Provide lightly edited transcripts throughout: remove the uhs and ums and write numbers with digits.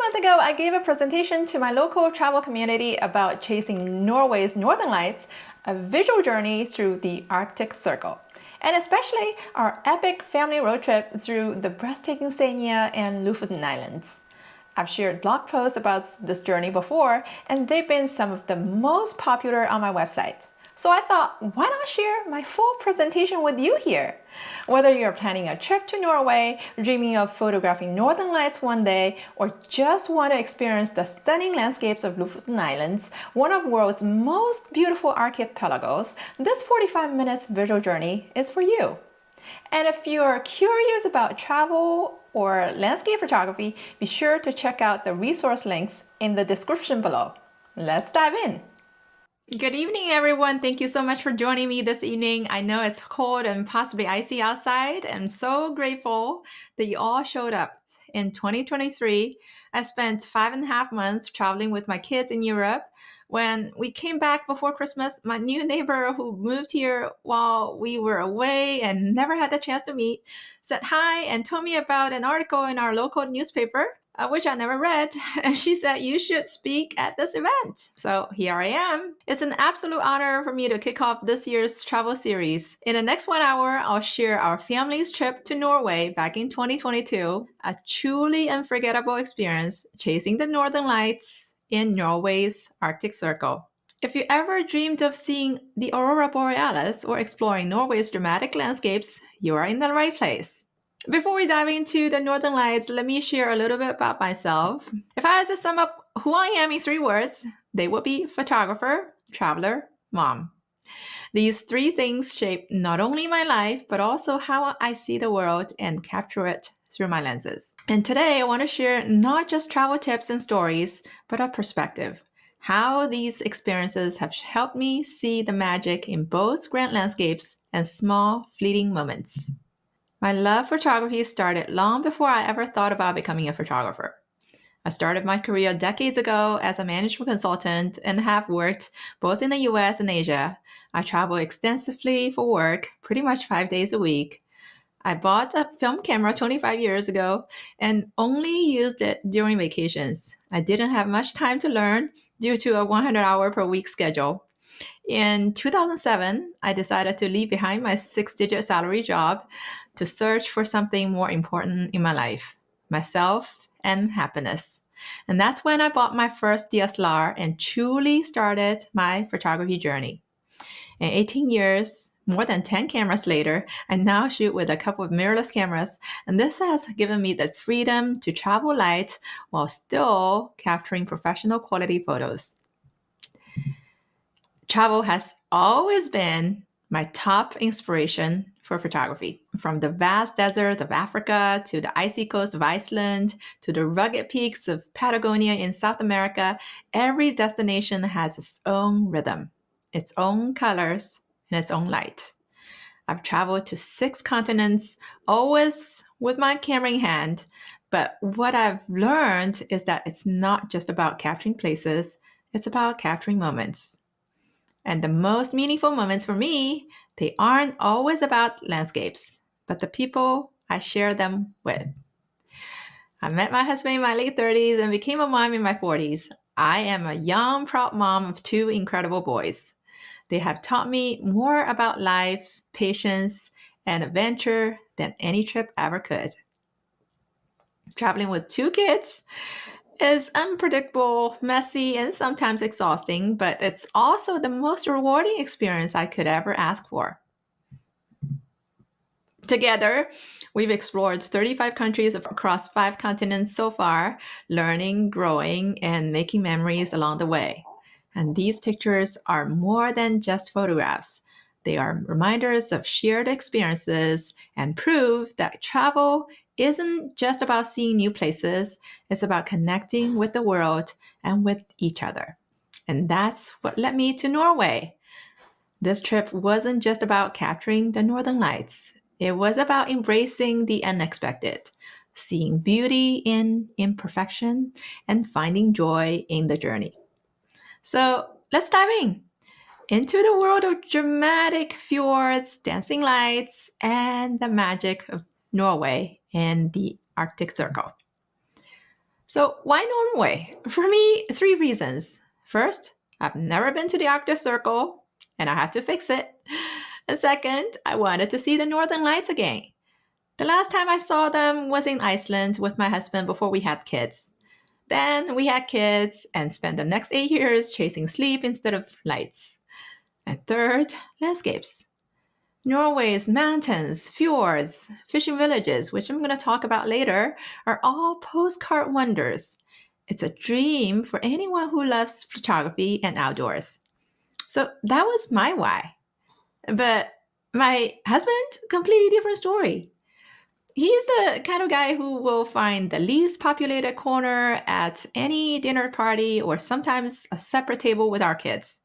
month ago, I gave a presentation to my local travel community about chasing Norway's northern lights, a visual journey through the Arctic Circle, and especially our epic family road trip through the breathtaking Senja and Lofoten Islands. I've shared blog posts about this journey before, and they've been some of the most popular on my website. So I thought, why not share my full presentation with you here? Whether you're planning a trip to Norway, dreaming of photographing northern lights one day, or just want to experience the stunning landscapes of Lofoten Islands, one of the world's most beautiful archipelagos, this 45 minutes visual journey is for you. And if you're curious about travel or landscape photography, be sure to check out the resource links in the description below. Let's dive in. Good evening, everyone. Thank you so much for joining me this evening. I know it's cold and possibly icy outside. I'm so grateful that you all showed up. In 2023, I spent 5.5 months traveling with my kids in Europe. When we came back before Christmas, my new neighbor who moved here while we were away and never had the chance to meet said hi and told me about an article in our local newspaper, which I never read, and she said you should speak at this event. So here I am. It's an absolute honor for me to kick off this year's travel series. In the next 1 hour, I'll share our family's trip to Norway back in 2022, a truly unforgettable experience chasing the northern lights in Norway's Arctic Circle. If you ever dreamed of seeing the Aurora Borealis or exploring Norway's dramatic landscapes, you are in the right place. Before we dive into the Northern Lights, let me share a little bit about myself. If I had to sum up who I am in 3 words, they would be photographer, traveler, mom. These 3 things shape not only my life, but also how I see the world and capture it through my lenses. And today I want to share not just travel tips and stories, but a perspective. How these experiences have helped me see the magic in both grand landscapes and small, fleeting moments. My love for photography started long before I ever thought about becoming a photographer. I started my career decades ago as a management consultant and have worked both in the US and Asia. I travel extensively for work, pretty much 5 days a week. I bought a film camera 25 years ago and only used it during vacations. I didn't have much time to learn due to a 100-hour per week schedule. In 2007, I decided to leave behind my 6-digit salary job to search for something more important in my life, myself and happiness. And that's when I bought my first DSLR and truly started my photography journey. In 18 years, more than 10 cameras later, I now shoot with a couple of mirrorless cameras, and this has given me the freedom to travel light while still capturing professional quality photos. Travel has always been my top inspiration for photography. From the vast deserts of Africa to the icy coast of Iceland to the rugged peaks of Patagonia in South America, every destination has its own rhythm, its own colors, and its own light. I've traveled to 6 continents, always with my camera in hand, but what I've learned is that it's not just about capturing places, it's about capturing moments. And the most meaningful moments for me, they aren't always about landscapes, but the people I share them with. I met my husband in my late 30s and became a mom in my 40s. I am a young, proud mom of 2 incredible boys. They have taught me more about life, patience, and adventure than any trip ever could. Traveling with 2 kids is unpredictable, messy, and sometimes exhausting, but it's also the most rewarding experience I could ever ask for. Together, we've explored 35 countries across 5 continents so far, learning, growing, and making memories along the way. And these pictures are more than just photographs. They are reminders of shared experiences and prove that travel isn't just about seeing new places, it's about connecting with the world and with each other. And that's what led me to Norway. This trip wasn't just about capturing the northern lights. It was about embracing the unexpected, seeing beauty in imperfection, and finding joy in the journey. So let's dive into the world of dramatic fjords, dancing lights, and the magic of Norway and the Arctic Circle. So why Norway? For me, 3 reasons. First, I've never been to the Arctic Circle, and I have to fix it. And second, I wanted to see the Northern Lights again. The last time I saw them was in Iceland with my husband before we had kids. Then we had kids and spent the next 8 years chasing sleep instead of lights. And third, landscapes. Norway's mountains, fjords, fishing villages, which I'm going to talk about later, are all postcard wonders. It's a dream for anyone who loves photography and outdoors. So that was my why. But my husband, completely different story. He's the kind of guy who will find the least populated corner at any dinner party or sometimes a separate table with our kids.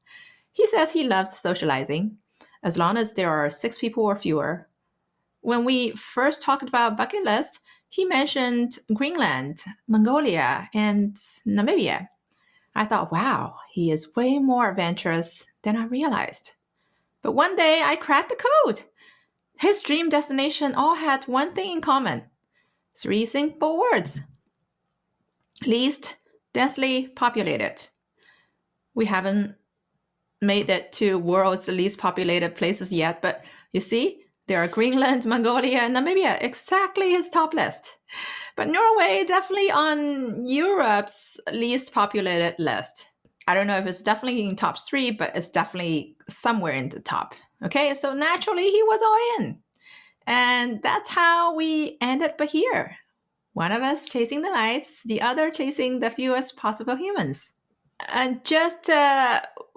He says he loves socializing, as long as there are 6 people or fewer. When we first talked about bucket list, he mentioned Greenland, Mongolia, and Namibia. I thought, wow, he is way more adventurous than I realized. But one day I cracked the code. His dream destination all had one thing in common. 3 simple words. Least densely populated. We haven't made it to world's least populated places yet, but you see, there are Greenland, Mongolia, and Namibia, exactly his top list. But Norway definitely on Europe's least populated list. I don't know if it's definitely in top 3, but it's definitely somewhere in the top. Okay, so naturally he was all in. And that's how we ended up here. One of us chasing the lights, the other chasing the fewest possible humans. And just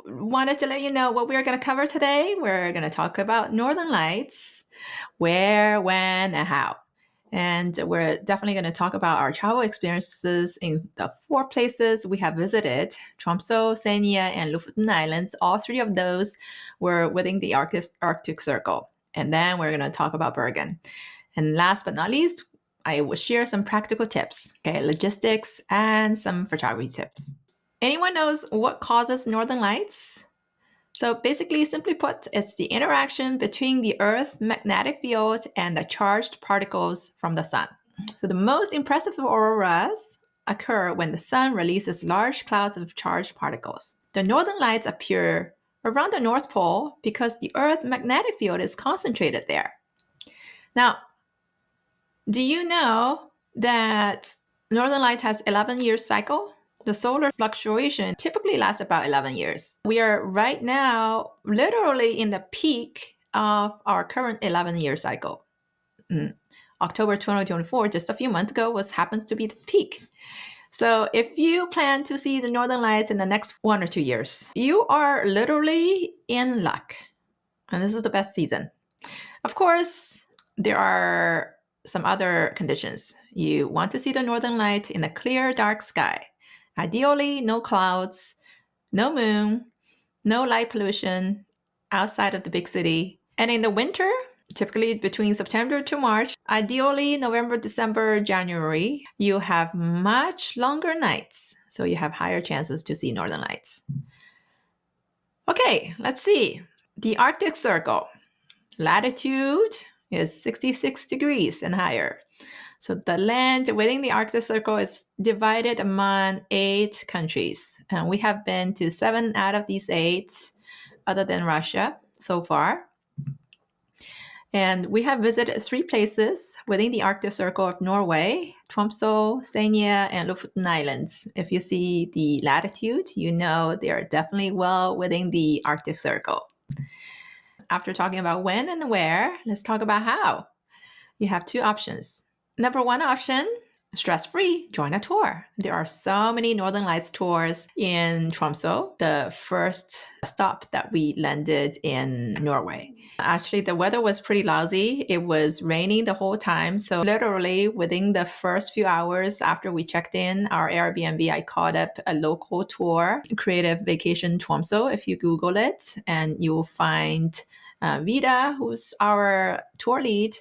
wanted to let you know what we're going to cover today. We're going to talk about Northern Lights, where, when, and how. And we're definitely going to talk about our travel experiences in the 4 places we have visited, Tromsø, Senja, and Lofoten Islands. All 3 of those were within the Arctic Circle. And then we're going to talk about Bergen. And last but not least, I will share some practical tips, logistics, and some photography tips. Anyone knows what causes Northern Lights? So basically, simply put, it's the interaction between the Earth's magnetic field and the charged particles from the sun. So the most impressive auroras occur when the sun releases large clouds of charged particles. The Northern Lights appear around the North Pole because the Earth's magnetic field is concentrated there. Now, do you know that Northern Light has 11-year cycle? The solar fluctuation typically lasts about 11 years. We are right now literally in the peak of our current 11-year cycle. October 2024, just a few months ago, happens to be the peak. So if you plan to see the Northern Lights in the next 1 or 2 years, you are literally in luck. And this is the best season. Of course, there are some other conditions. You want to see the Northern Light in a clear, dark sky. Ideally, no clouds, no moon, no light pollution outside of the big city. And in the winter, typically between September to March, ideally November, December, January, you have much longer nights. So you have higher chances to see Northern Lights. Okay, let's see. The Arctic Circle. Latitude is 66 degrees and higher. So the land within the Arctic Circle is divided among 8 countries. And we have been to 7 out of these 8, other than Russia, so far. And we have visited 3 places within the Arctic Circle of Norway, Tromsø, Senja, and Lofoten Islands. If you see the latitude, you know they are definitely well within the Arctic Circle. After talking about when and where, let's talk about how. You have 2 options. Number 1 option, stress-free, join a tour. There are so many Northern Lights tours in Tromsø, the first stop that we landed in Norway. Actually, the weather was pretty lousy. It was raining the whole time. So literally within the first few hours after we checked in our Airbnb, I called up a local tour, Creative Vacation Tromsø, if you Google it, and you'll find Vida, who's our tour lead.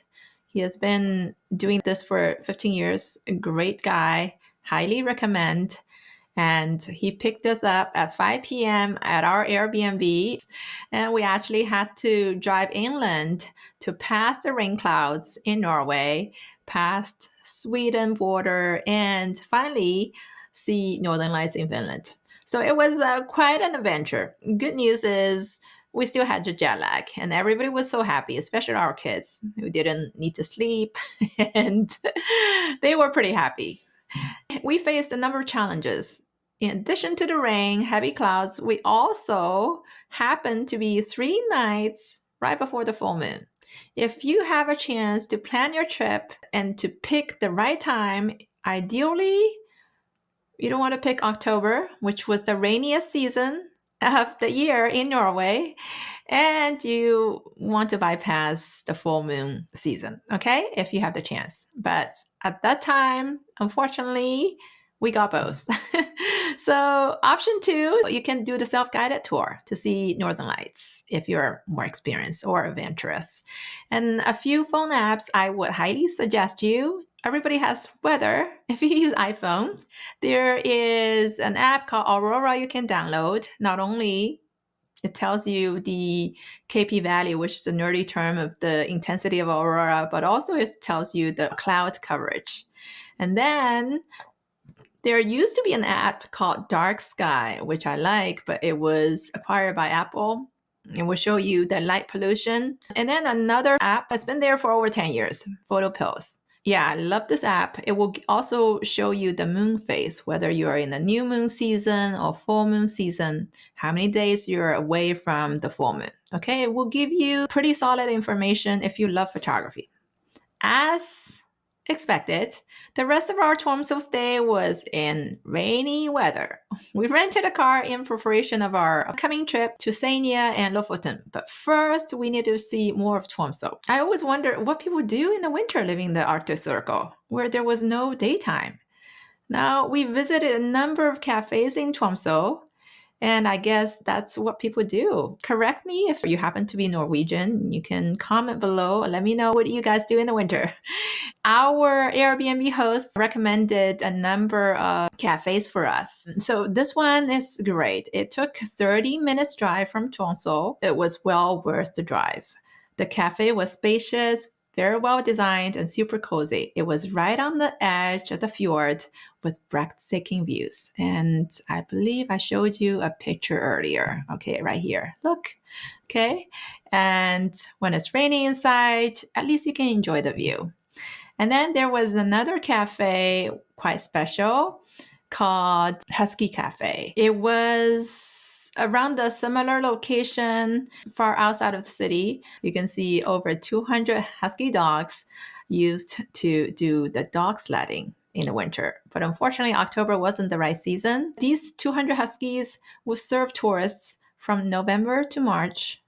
He has been doing this for 15 years. A great guy, highly recommend. And he picked us up at 5 p.m. at our Airbnb. And we actually had to drive inland to pass the rain clouds in Norway past Sweden border, and finally see Northern Lights in Finland. So it was quite an adventure. Good news is we still had the jet lag, and everybody was so happy, especially our kids who didn't need to sleep, and they were pretty happy. We faced a number of challenges. In addition to the rain, heavy clouds, we also happened to be 3 nights right before the full moon. If you have a chance to plan your trip and to pick the right time, ideally, you don't want to pick October, which was the rainiest season of the year in Norway, and you want to bypass the full moon season, okay, if you have the chance. But at that time, unfortunately, we got both. So option 2, you can do the self-guided tour to see Northern Lights if you're more experienced or adventurous. And a few phone apps I would highly suggest you. Everybody has weather. If you use iPhone, there is an app called Aurora you can download. Not only it tells you the KP value, which is a nerdy term of the intensity of aurora, but also it tells you the cloud coverage. And then there used to be an app called Dark Sky, which I like, but it was acquired by Apple. It will show you the light pollution. And then another app has been there for over 10 years, PhotoPills. Yeah, I love this app. It will also show you the moon phase, whether you're in the new moon season or full moon season, how many days you're away from the full moon. Okay, it will give you pretty solid information if you love photography. As expected, the rest of our Tromsø stay was in rainy weather. We rented a car in preparation of our upcoming trip to Senja and Lofoten, but first we needed to see more of Tromsø. I always wonder what people do in the winter living in the Arctic Circle, where there was no daytime. Now, we visited a number of cafes in Tromsø, and I guess that's what people do. Correct me if you happen to be Norwegian. You can comment below and let me know what you guys do in the winter. Our Airbnb host recommended a number of cafes for us. So this one is great. It took 30 minutes drive from Tromsø. It was well worth the drive. The cafe was spacious, very well designed, and super cozy. It was right on the edge of the fjord with breathtaking views. And I believe I showed you a picture earlier. Okay, right here. Look. Okay. And when it's raining inside, at least you can enjoy the view. And then there was another cafe, quite special, called Husky Cafe. It was around a similar location far outside of the city. You can see over 200 husky dogs used to do the dog sledding in the winter. But unfortunately, October wasn't the right season. These 200 huskies will serve tourists from November to March.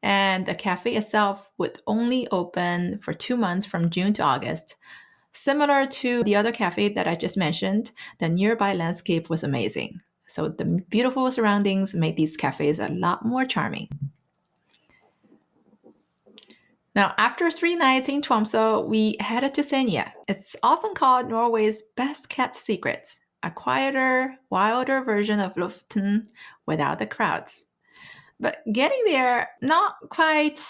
And the cafe itself would only open for 2 months from June to August. Similar to the other cafe that I just mentioned, the nearby landscape was amazing. So the beautiful surroundings made these cafes a lot more charming. Now, after 3 nights in Tromsø, we headed to Senja. It's often called Norway's best kept secret, a quieter, wilder version of Lofoten without the crowds. But getting there, not quite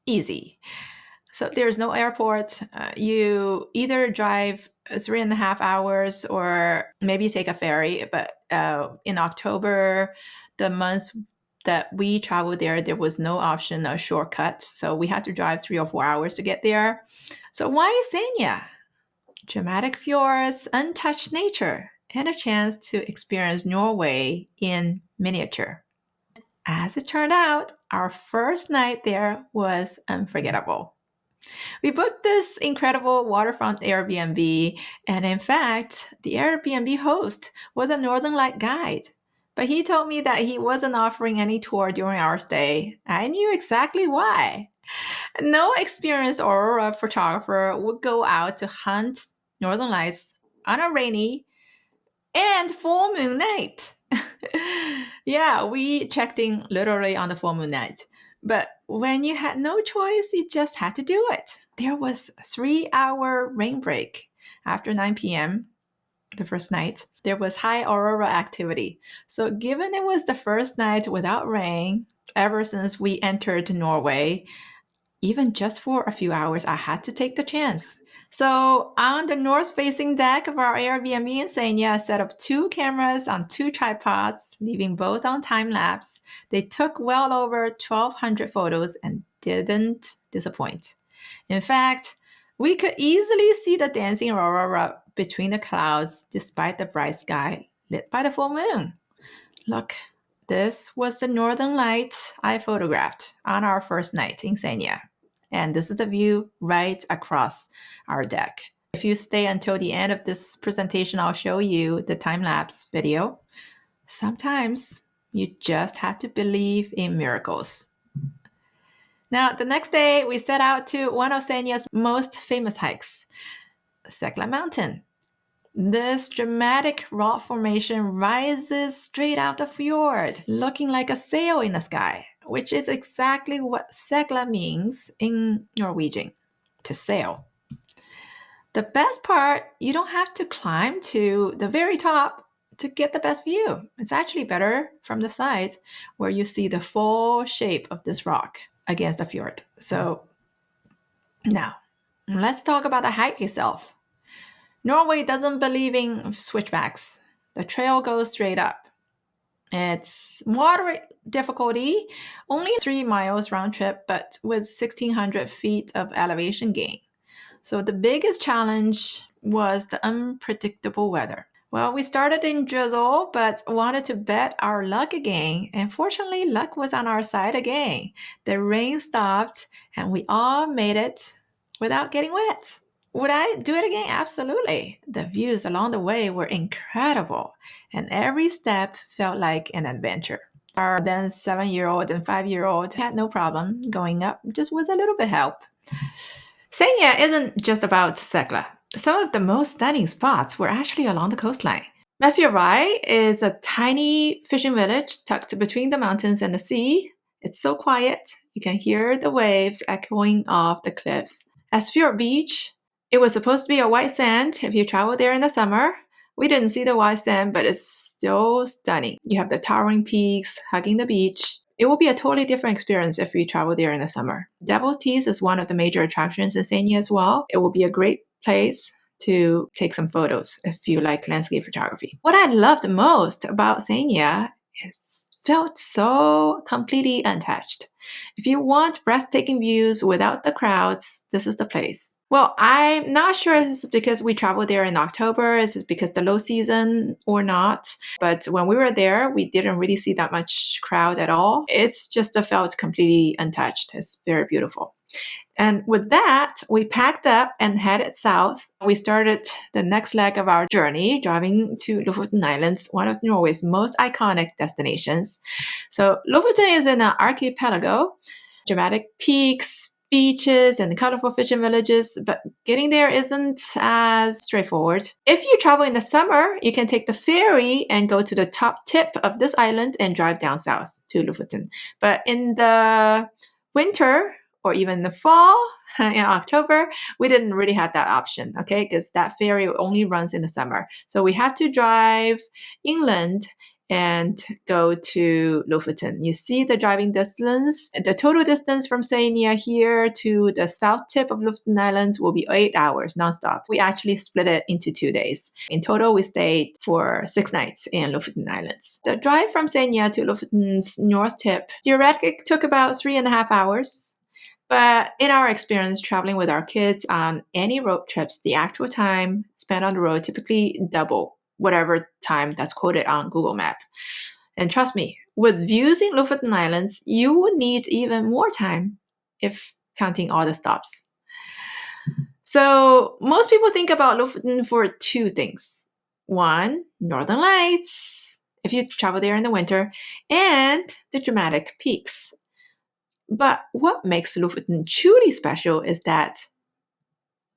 easy. So there's no airport. You either drive 3.5 hours or maybe take a ferry. But in October, the month that we traveled there, there was no option of shortcut. So we had to drive 3 or 4 hours to get there. So why Senja? Dramatic fjords, untouched nature, and a chance to experience Norway in miniature. As it turned out, our first night there was unforgettable. We booked this incredible waterfront Airbnb, and in fact, the Airbnb host was a Northern Light guide. But he told me that he wasn't offering any tour during our stay. I knew exactly why. No experienced aurora photographer would go out to hunt Northern Lights on a rainy and full moon night. Yeah, we checked in literally on the full moon night. But when you had no choice, you just had to do it. There was a 3-hour rain break after 9 p.m. the first night. There was high aurora activity. So given it was the first night without rain ever since we entered Norway, even just for a few hours, I had to take the chance. So on the north-facing deck of our Airbnb in Senja, I set up 2 cameras on 2 tripods, leaving both on time-lapse. They took well over 1,200 photos and didn't disappoint. In fact, we could easily see the dancing aurora between the clouds despite the bright sky lit by the full moon. Look, this was the northern lights I photographed on our first night in Senja. And this is the view right across our deck. If you stay until the end of this presentation, I'll show you the time-lapse video. Sometimes you just have to believe in miracles. Now, the next day, we set out to one of Senja's most famous hikes, Segla Mountain. This dramatic rock formation rises straight out the fjord, looking like a sail in the sky, which is exactly what segla means in Norwegian, to sail. The best part, you don't have to climb to the very top to get the best view. It's actually better from the side where you see the full shape of this rock against the fjord. So now, let's talk about the hike itself. Norway doesn't believe in switchbacks. The trail goes straight up. It's moderate difficulty, only 3 miles round trip, but with 1,600 feet of elevation gain. So the biggest challenge was the unpredictable weather. Well, we started in drizzle, but wanted to bet our luck again. And fortunately, luck was on our side again. The rain stopped, and we all made it without getting wet. Would I do it again? Absolutely. The views along the way were incredible, and every step felt like an adventure. Our then 7-year-old and 5-year-old had no problem going up, just with a little bit help. Senja isn't just about Segla. Some of the most stunning spots were actually along the coastline. Mefjorrai is a tiny fishing village tucked between the mountains and the sea. It's so quiet, you can hear the waves echoing off the cliffs. Asfjord Beach, it was supposed to be a white sand if you travel there in the summer. We didn't see the white sand, but it's still stunning. You have the towering peaks hugging the beach. It will be a totally different experience if you travel there in the summer. Double Tees is one of the major attractions in Senja as well. It will be a great place to take some photos if you like landscape photography. What I loved most about Senja is felt so completely untouched. If you want breathtaking views without the crowds, this is the place. Well, I'm not sure if this is because we traveled there in October, is it because the low season or not? But when we were there, we didn't really see that much crowd at all. It's just felt completely untouched. It's very beautiful. And with that, we packed up and headed south. We started the next leg of our journey, driving to Lofoten Islands, one of Norway's most iconic destinations. So Lofoten is an archipelago, dramatic peaks, beaches, and colorful fishing villages, but getting there isn't as straightforward. If you travel in the summer, you can take the ferry and go to the top tip of this island and drive down south to Lofoten. But in the winter, or even the fall, in October, we didn't really have that option, okay? Because that ferry only runs in the summer. So we have to drive inland and go to Lofoten. You see the driving distance. The total distance from Senja here to the south tip of Lofoten Islands will be 8 hours nonstop. We actually split it into 2 days. In total, we stayed for 6 nights in Lofoten Islands. The drive from Senja to Lofoten's north tip theoretically took about 3.5 hours. But in our experience traveling with our kids on any road trips, the actual time spent on the road typically double whatever time that's quoted on Google Map. And trust me, with views in Lofoten Islands, you would need even more time if counting all the stops. So most people think about Lofoten for 2 things. 1, Northern Lights, if you travel there in the winter, and the dramatic peaks. But what makes Lofoten truly special is that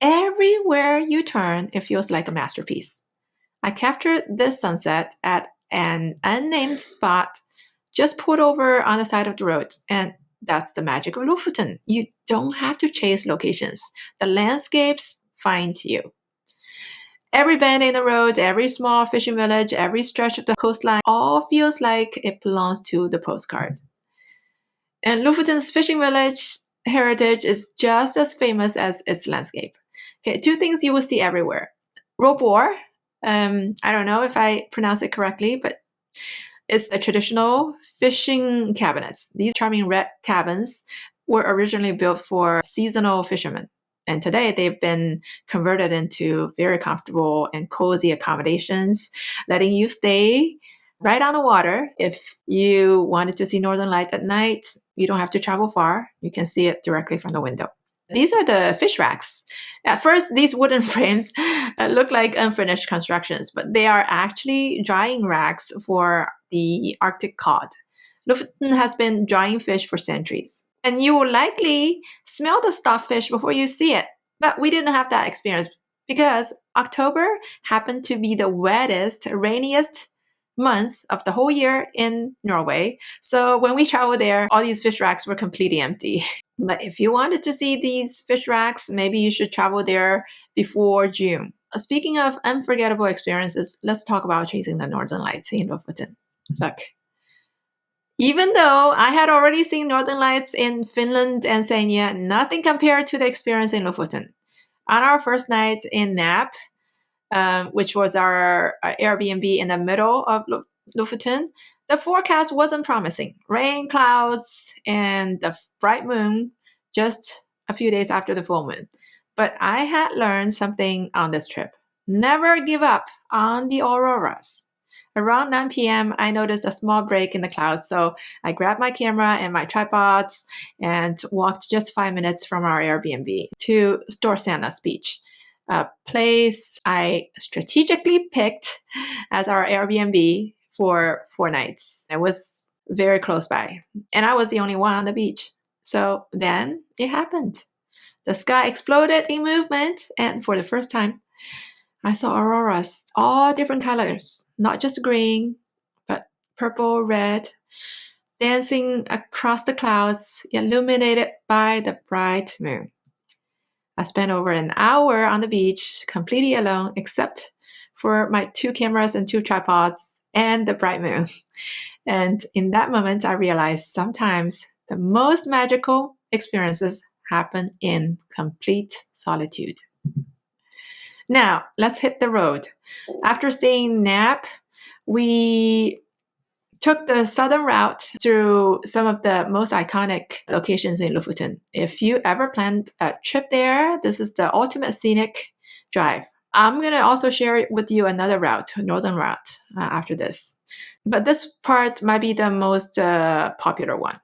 everywhere you turn, it feels like a masterpiece. I captured this sunset at an unnamed spot just pulled over on the side of the road, and that's the magic of Lofoten. You don't have to chase locations. The landscapes find you. Every bend in the road, every small fishing village, every stretch of the coastline, all feels like it belongs to the postcard. And Lofoten's fishing village heritage is just as famous as its landscape. Okay, two things you will see everywhere. Robor, I don't know if I pronounce it correctly, but it's a traditional fishing cabinets. These charming red cabins were originally built for seasonal fishermen. And today they've been converted into very comfortable and cozy accommodations, letting you stay right on the water. If you wanted to see Northern Lights at night, you don't have to travel far. You can see it directly from the window. These are the fish racks. At first, these wooden frames look like unfinished constructions, but they are actually drying racks for the Arctic cod. Lofoten has been drying fish for centuries, and you will likely smell the stuffed fish before you see it. But we didn't have that experience because October happened to be the wettest, rainiest month of the whole year in Norway. So when we traveled there, all these fish racks were completely empty. But if you wanted to see these fish racks, maybe you should travel there before June. Speaking of unforgettable experiences, let's talk about chasing the Northern Lights in Lofoten. Look, even though I had already seen Northern Lights in Finland and Senja, nothing compared to the experience in Lofoten. On our first night in Nap, which was our Airbnb in the middle of Lofoten, the forecast wasn't promising. Rain, clouds, and the bright moon just a few days after the full moon. But I had learned something on this trip. Never give up on the auroras. Around 9 p.m., I noticed a small break in the clouds, so I grabbed my camera and my tripods and walked just 5 minutes from our Airbnb to Storsandas Beach, a place I strategically picked as our Airbnb for 4 nights. It was very close by, and I was the only one on the beach. So then it happened. The sky exploded in movement, and for the first time, I saw auroras, all different colors, not just green, but purple, red, dancing across the clouds, illuminated by the bright moon. I spent over an hour on the beach, completely alone, except for my 2 cameras and 2 tripods and the bright moon. And in that moment, I realized sometimes the most magical experiences happen in complete solitude. Now, let's hit the road. After staying in Nap, we took the southern route through some of the most iconic locations in Lofoten. If you ever planned a trip there, this is the ultimate scenic drive. I'm going to also share with you another route, northern route, after this. But this part might be the most popular one.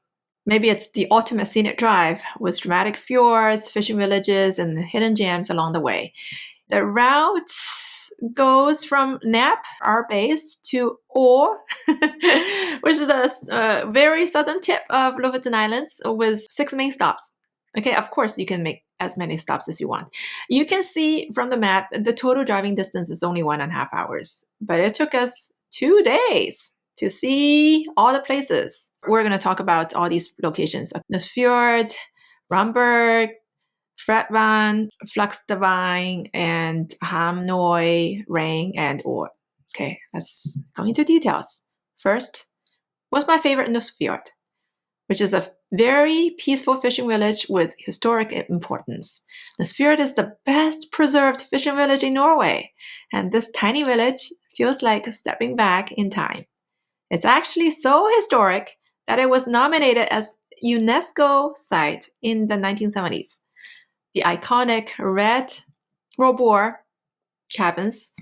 Maybe it's the ultimate scenic drive with dramatic fjords, fishing villages, and hidden gems along the way. The route goes from Nap, our base, to Å, which is a very southern tip of Lofoten Islands with 6 main stops. Okay, of course, you can make as many stops as you want. You can see from the map, the total driving distance is only 1.5 hours, but it took us 2 days to see all the places. We're going to talk about all these locations. Fjord, Ramberg, Fredvan, Flakstavang, and Hamnøy, Ring, and Å. Okay, let's go into details. First, what's my favorite Nusfjord, which is a very peaceful fishing village with historic importance. Nusfjord is the best preserved fishing village in Norway, and this tiny village feels like stepping back in time. It's actually so historic that it was nominated as UNESCO site in the 1970s. The iconic red Robor cabins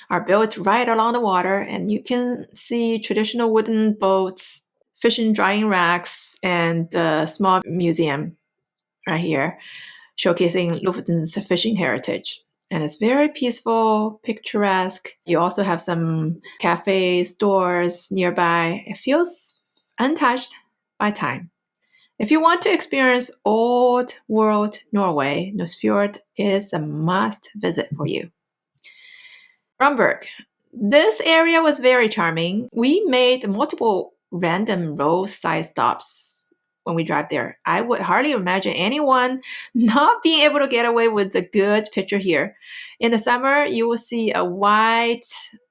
are built right along the water, and you can see traditional wooden boats, fishing drying racks, and a small museum right here showcasing Lofoten's fishing heritage. And it's very peaceful, picturesque. You also have some cafes, stores nearby. It feels untouched by time. If you want to experience old world Norway, Nusfjord is a must visit for you. Ramberg. This area was very charming. We made multiple random roadside stops when we drive there. I would hardly imagine anyone not being able to get away with a good picture here. In the summer, you will see a white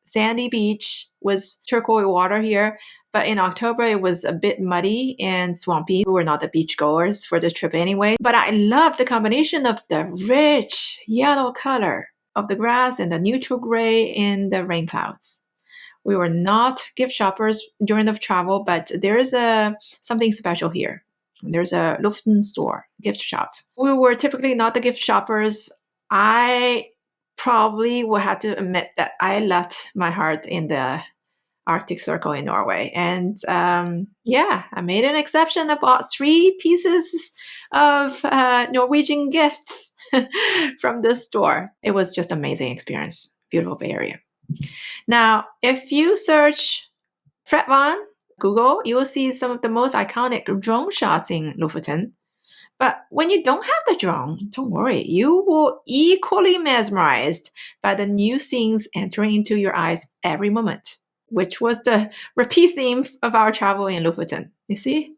sandy beach with turquoise water here. But in October, it was a bit muddy and swampy. We were not the beachgoers for this trip anyway. But I love the combination of the rich yellow color of the grass and the neutral gray in the rain clouds. We were not gift shoppers during the travel, but there is something special here. There's a Lofoten store, gift shop. We were typically not the gift shoppers. I probably will have to admit that I left my heart in the Arctic Circle in Norway. And I made an exception. I bought 3 pieces of Norwegian gifts from this store. It was just an amazing experience. Beautiful Bay Area. Now, if you search Fredvan, Google, you will see some of the most iconic drone shots in Lofoten. But when you don't have the drone, don't worry, you will equally mesmerized by the new scenes entering into your eyes every moment, which was the repeat theme of our travel in Lofoten. You see?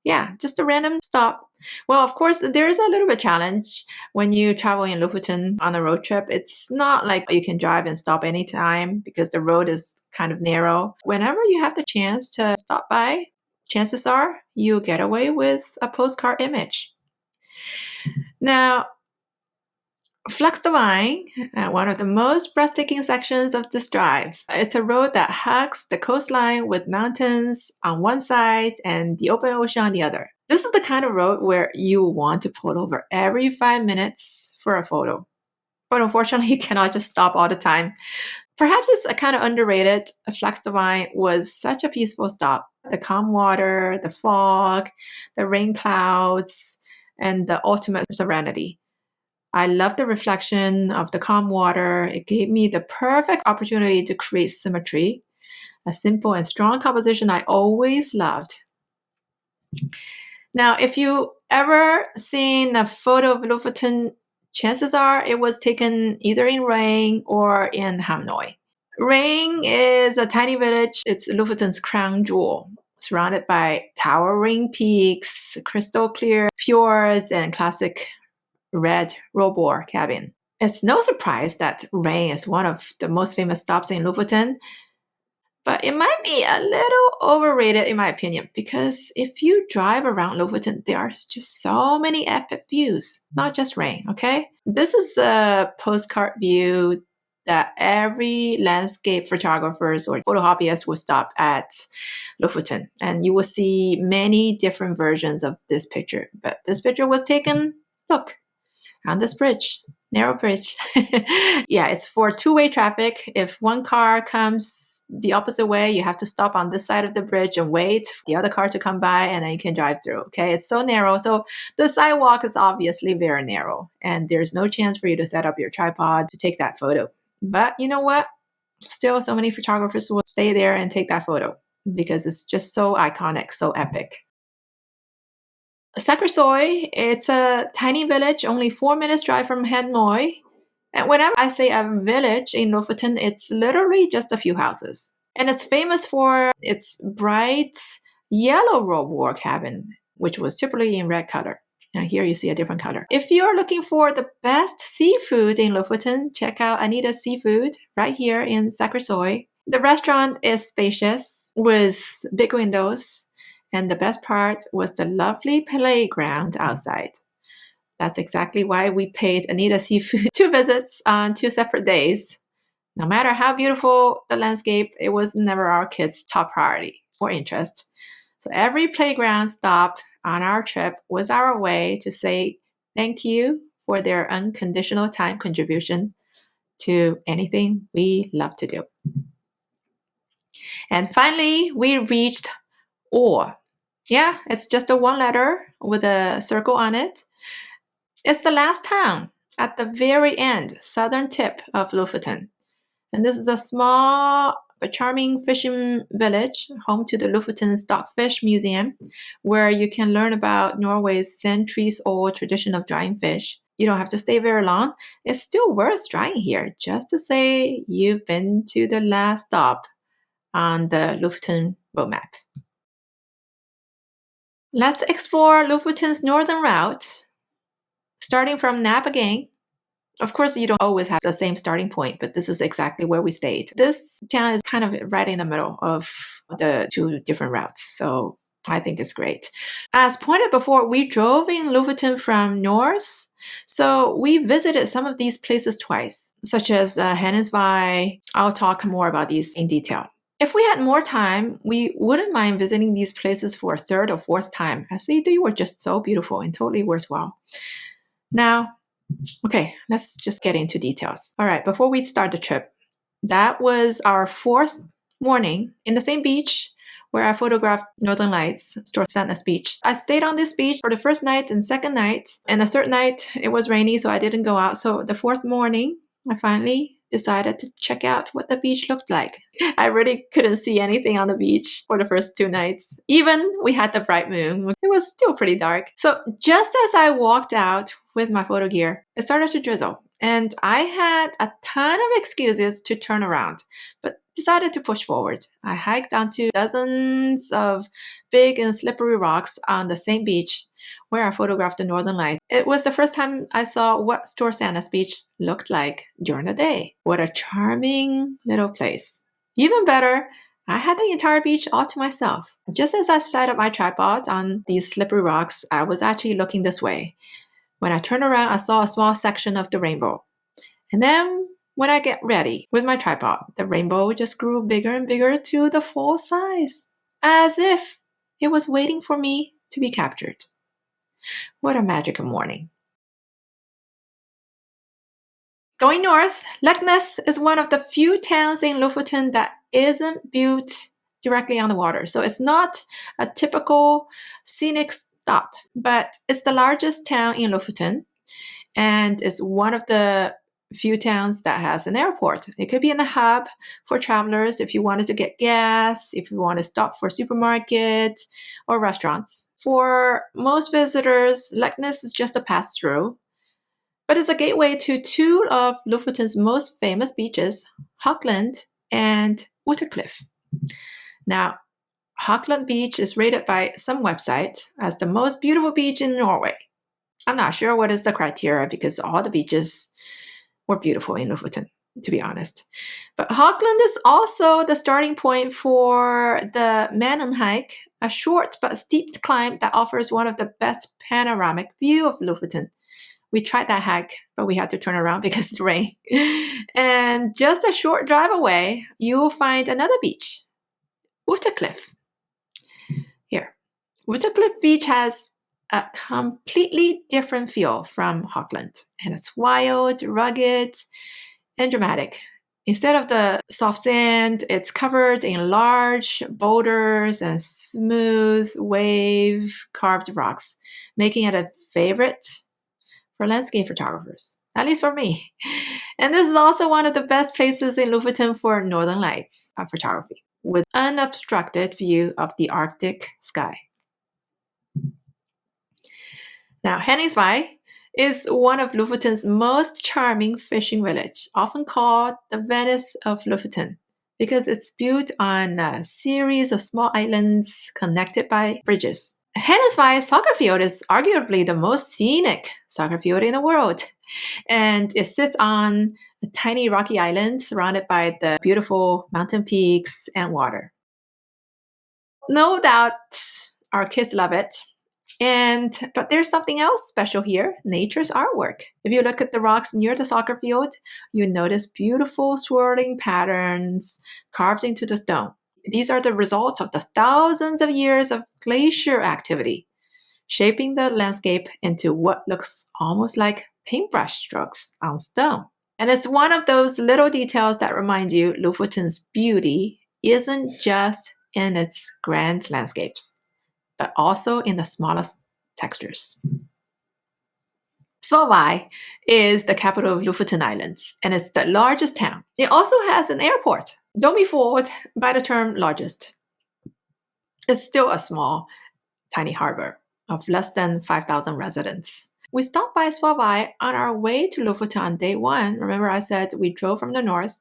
Yeah, just a random stop. Well, of course, there's a little bit challenge when you travel in Lofoten on a road trip. It's not like you can drive and stop anytime because the road is kind of narrow. Whenever you have the chance to stop by, chances are you get away with a postcard image. Now, Flakstavang, one of the most breathtaking sections of this drive. It's a road that hugs the coastline with mountains on one side and the open ocean on the other. This is the kind of road where you want to pull over every 5 minutes for a photo. But unfortunately, you cannot just stop all the time. Perhaps it's a kind of underrated. Flakstavang was such a peaceful stop. The calm water, the fog, the rain clouds, and the ultimate serenity. I love the reflection of the calm water. It gave me the perfect opportunity to create symmetry, a simple and strong composition I always loved. Now, if you ever seen a photo of Lofoten, chances are it was taken either in Rain or in Hamnøy. Rain is a tiny village. It's Lofoten's crown jewel, surrounded by towering peaks, crystal clear fjords, and classic red rollboard cabin. It's no surprise that Rain is one of the most famous stops in Lofoten, but it might be a little overrated in my opinion because if you drive around Lofoten, there are just so many epic views, not just Rain, okay? This is a postcard view that every landscape photographers or photo hobbyists will stop at Lofoten, and you will see many different versions of this picture. But this picture was taken, look, on this bridge, narrow bridge. Yeah, it's for two-way traffic. If one car comes the opposite way, you have to stop on this side of the bridge and wait for the other car to come by, and then you can drive through. Okay, it's so narrow. So the sidewalk is obviously very narrow, and there's no chance for you to set up your tripod to take that photo. But you know what? Still, so many photographers will stay there and take that photo because it's just so iconic, so epic. Sakrisøy, it's a tiny village, only 4 minutes drive from Hamnøy. And whenever I say a village in Lofoten, it's literally just a few houses. And it's famous for its bright yellow rollboard cabin, which was typically in red color. Now here you see a different color. If you're looking for the best seafood in Lofoten, check out Anita's Seafood right here in Sakrisøy. The restaurant is spacious with big windows. And the best part was the lovely playground outside. That's exactly why we paid Anita Seafood 2 visits on 2 separate days. No matter how beautiful the landscape, it was never our kids' top priority or interest. So every playground stop on our trip was our way to say thank you for their unconditional time contribution to anything we love to do. And finally, we reached Or. Yeah, it's just a 1 letter with a circle on it. It's the last town at the very end, southern tip of Lofoten. And this is a small but charming fishing village, home to the Lofoten Stockfish Museum, where you can learn about Norway's centuries-old tradition of drying fish. You don't have to stay very long. It's still worth drying here, just to say you've been to the last stop on the Lofoten road map. Let's explore Lofoten's northern route, starting from Nab again. Of course, you don't always have the same starting point, but this is exactly where we stayed. This town is kind of right in the middle of the two different routes, so I think it's great. As pointed before, we drove in Lofoten from north, so we visited some of these places twice, such as Hennesvej. I'll talk more about these in detail. If we had more time, we wouldn't mind visiting these places for a third or fourth time, as they were just so beautiful and totally worthwhile. Now, okay, let's just get into details. All right, before we start the trip, that was our fourth morning in the same beach where I photographed Northern Lights, Storsandnes Beach. I stayed on this beach for the first night and second night, and the third night it was rainy, so I didn't go out. So the fourth morning, I finally decided to check out what the beach looked like. I really couldn't see anything on the beach for the first two nights. Even we had the bright moon, it was still pretty dark. So just as I walked out with my photo gear, it started to drizzle, and I had a ton of excuses to turn around, but decided to push forward. I hiked onto dozens of big and slippery rocks on the same beach where I photographed the northern lights. It was the first time I saw what Storsandnes Beach looked like during the day. What a charming little place. Even better, I had the entire beach all to myself. Just as I set up my tripod on these slippery rocks, I was actually looking this way. When I turned around, I saw a small section of the rainbow. And then when I get ready with my tripod, the rainbow just grew bigger and bigger to the full size, as if it was waiting for me to be captured. What a magical morning. Going north, Leknes is one of the few towns in Lofoten that isn't built directly on the water. So it's not a typical scenic stop, but it's the largest town in Lofoten, and it's one of the few towns that has an airport. It could be in the hub for travelers if you wanted to get gas, if you want to stop for supermarket or restaurants. For most visitors, Leknes is just a pass-through, but it's a gateway to two of Lofoten's most famous beaches, Hokland and Uttercliff. Now, Hokland Beach is rated by some website as the most beautiful beach in Norway. I'm not sure what is the criteria because all the beaches were beautiful in Lofoten, to be honest. But Hokland is also the starting point for the Mannen hike, a short but steep climb that offers one of the best panoramic view of Lofoten. We tried that hike, but we had to turn around because of the rain. And just a short drive away, you will find another beach, Uttercliff. Here, Uttercliff Beach has a completely different feel from Hokland, and it's wild, rugged, and dramatic. Instead of the soft sand, it's covered in large boulders and smooth wave-carved rocks, making it a favorite for landscape photographers, at least for me. And this is also one of the best places in Lofoten for northern lights photography, with unobstructed view of the Arctic sky. Now, Hennesvej is one of Lofoten's most charming fishing village, often called the Venice of Lofoten, because it's built on a series of small islands connected by bridges. Hennesvej soccer field is arguably the most scenic soccer field in the world, and it sits on a tiny rocky island surrounded by the beautiful mountain peaks and water. No doubt our kids love it. But there's something else special here, nature's artwork. If you look at the rocks near the soccer field, you notice beautiful swirling patterns carved into the stone. These are the results of the thousands of years of glacier activity, shaping the landscape into what looks almost like paintbrush strokes on stone. And it's one of those little details that remind you Lofoten's beauty isn't just in its grand landscapes, but also in the smallest textures. Svolvær is the capital of Lofoten Islands, and it's the largest town. It also has an airport. Don't be fooled by the term largest. It's still a small, tiny harbor of less than 5,000 residents. We stopped by Svolvær on our way to Lofoten on day one. Remember I said we drove from the north,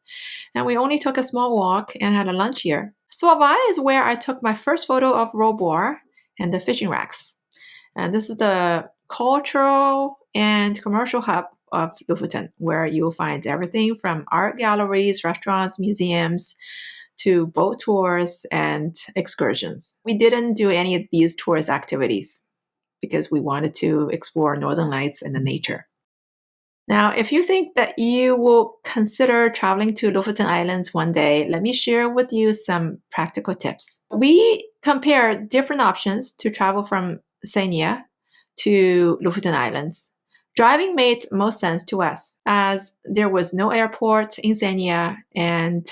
and we only took a small walk and had a lunch here. Svolvær is where I took my first photo of rollboar, and the fishing wrecks. And this is the cultural and commercial hub of Lofoten, where you'll find everything from art galleries, restaurants, museums, to boat tours and excursions. We didn't do any of these tourist activities because we wanted to explore Northern Lights and the nature. Now, if you think that you will consider traveling to Lofoten Islands one day, let me share with you some practical tips. We compared different options to travel from Senja to Lofoten Islands. Driving made most sense to us as there was no airport in Senja and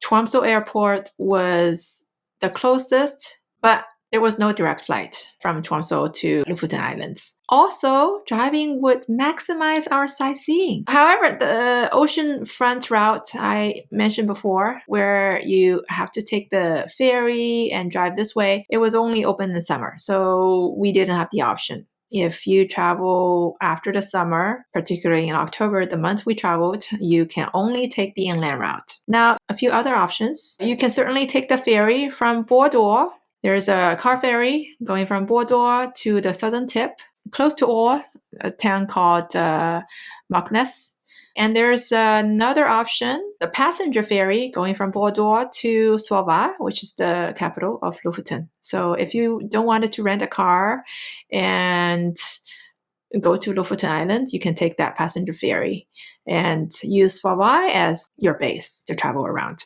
Tromsø airport was the closest, but there was no direct flight from Tromsø to Lofoten Islands. Also, driving would maximize our sightseeing. However, the oceanfront route I mentioned before, where you have to take the ferry and drive this way, it was only open in summer, so we didn't have the option. If you travel after the summer, particularly in October, the month we traveled, you can only take the inland route. Now, a few other options. You can certainly take the ferry from Bordeaux. There's a car ferry going from Bordeaux to the southern tip, close to Ål, a town called Maknes. And there's another option, the passenger ferry going from Bordeaux to Svalbard, which is the capital of Lofoten. So if you don't want to rent a car and go to Lofoten Island, you can take that passenger ferry and use Svalbard as your base to travel around.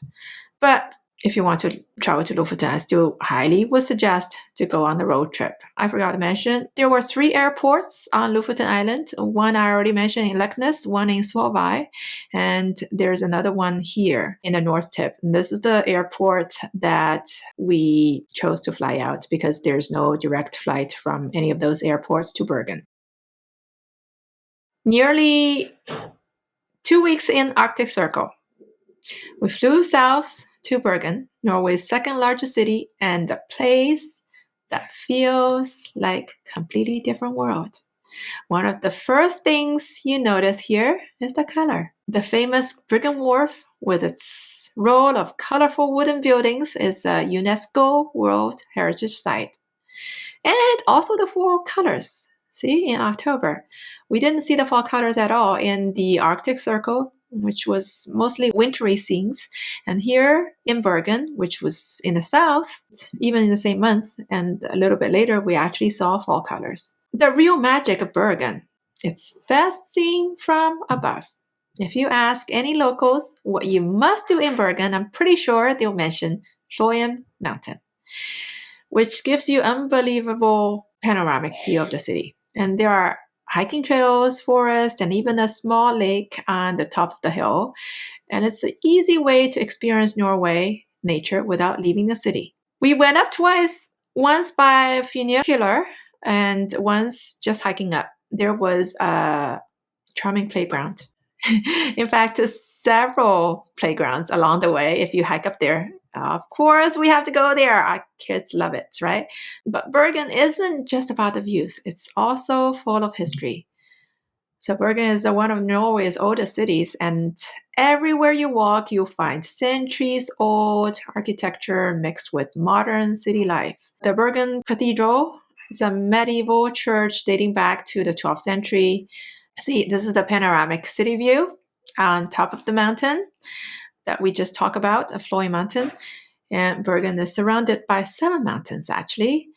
But if you want to travel to Lofoten, I still highly would suggest to go on the road trip. I forgot to mention, there were 3 airports on Lofoten Island. One I already mentioned in Leknes, one in Svalbard, and there's another one here in the North Tip. And this is the airport that we chose to fly out because there's no direct flight from any of those airports to Bergen. Nearly 2 weeks in Arctic Circle. We flew south to Bergen, Norway's second largest city, and a place that feels like a completely different world. One of the first things you notice here is the color. The famous Bergen Wharf, with its row of colorful wooden buildings, is a UNESCO World Heritage Site. And also the fall colors. See, in October. We didn't see the fall colors at all in the Arctic Circle, which was mostly wintry scenes. And here in Bergen, which was in the south, even in the same month, and a little bit later, we actually saw fall colors. The real magic of Bergen, it's best seen from above. If you ask any locals what you must do in Bergen, I'm pretty sure they'll mention Lofoten Mountain, which gives you unbelievable panoramic view of the city. And there are hiking trails, forest, and even a small lake on the top of the hill. And it's an easy way to experience Norway nature without leaving the city. We went up twice, once by funicular and once just hiking up. There was a charming playground. In fact, several playgrounds along the way if you hike up there. Of course, we have to go there. Our kids love it, right? But Bergen isn't just about the views. It's also full of history. So Bergen is one of Norway's oldest cities, and everywhere you walk, you'll find centuries-old architecture mixed with modern city life. The Bergen Cathedral is a medieval church dating back to the 12th century. See, this is the panoramic city view on top of the mountain that we just talked about, a flowing mountain. And Bergen is surrounded by 7 mountains, actually,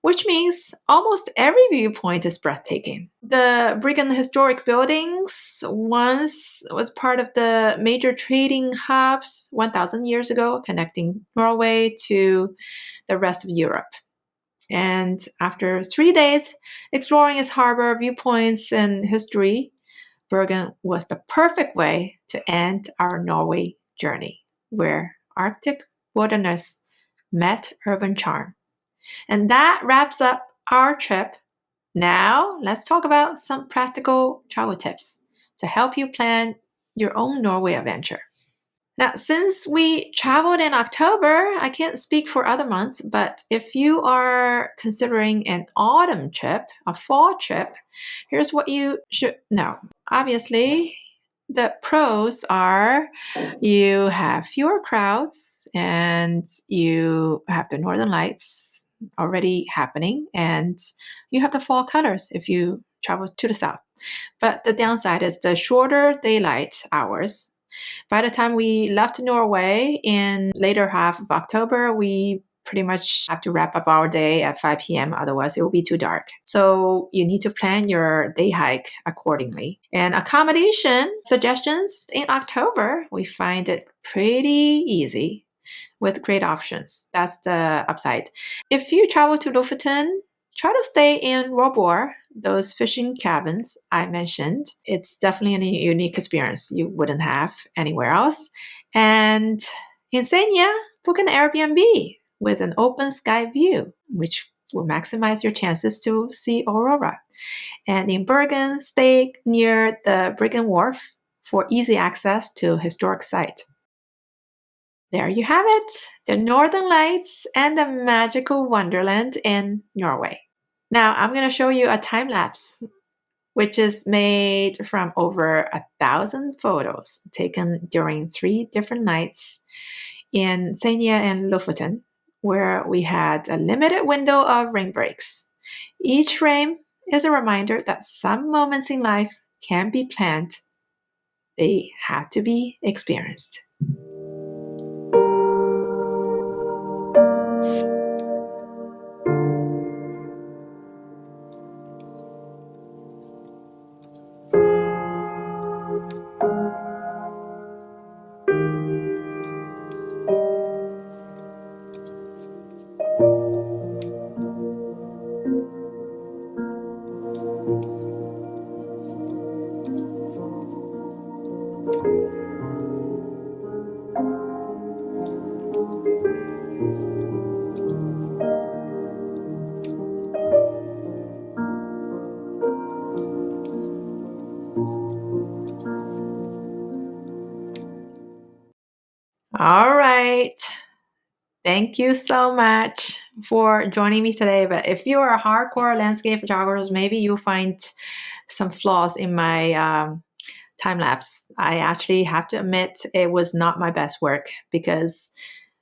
which means almost every viewpoint is breathtaking. The Bergen Historic Buildings once was part of the major trading hubs 1,000 years ago, connecting Norway to the rest of Europe. And after 3 days exploring its harbor, viewpoints, and history, Bergen was the perfect way to end our Norway journey, where Arctic wilderness met urban charm. And that wraps up our trip. Now, let's talk about some practical travel tips to help you plan your own Norway adventure. Now, since we traveled in October, I can't speak for other months, but if you are considering an autumn trip, a fall trip, here's what you should know. Obviously, The pros are you have fewer crowds and you have the northern lights already happening, and you have the fall colors if you travel to the south. But the downside is the shorter daylight hours. By the time we left Norway in later half of October, we pretty much have to wrap up our day at 5 p.m. Otherwise, it will be too dark. So you need to plan your day hike accordingly. And accommodation suggestions in October, we find it pretty easy with great options. That's the upside. If you travel to Lofoten, try to stay in Robor, those fishing cabins I mentioned. It's definitely a unique experience you wouldn't have anywhere else. And in Senja, book an Airbnb with an open sky view, which will maximize your chances to see Aurora. And in Bergen, stay near the Bergen wharf for easy access to historic site. There you have it, the Northern Lights and the magical wonderland in Norway. Now I'm going to show you a time lapse, which is made from over 1,000 photos taken during 3 different nights in Senja and Lofoten, where we had a limited window of rain breaks. Each frame is a reminder that some moments in life can be planned. They have to be experienced. All right. Thank you so much for joining me today. But if you are a hardcore landscape photographer, maybe you'll find some flaws in my time lapse. I actually have to admit it was not my best work because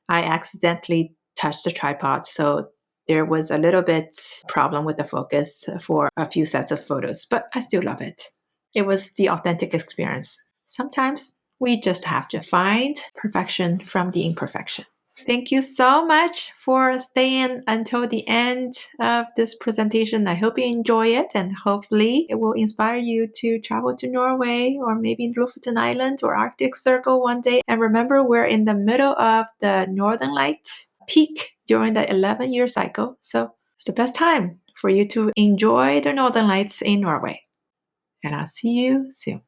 I accidentally touched the tripod. So there was a little bit problem with the focus for a few sets of photos, but I still love it. It was the authentic experience. Sometimes we just have to find perfection from the imperfection. Thank you so much for staying until the end of this presentation. I hope you enjoy it, and hopefully it will inspire you to travel to Norway or maybe Lofoten Island or Arctic Circle one day. And remember, we're in the middle of the Northern Light peak during the 11-year cycle. So it's the best time for you to enjoy the Northern Lights in Norway. And I'll see you soon.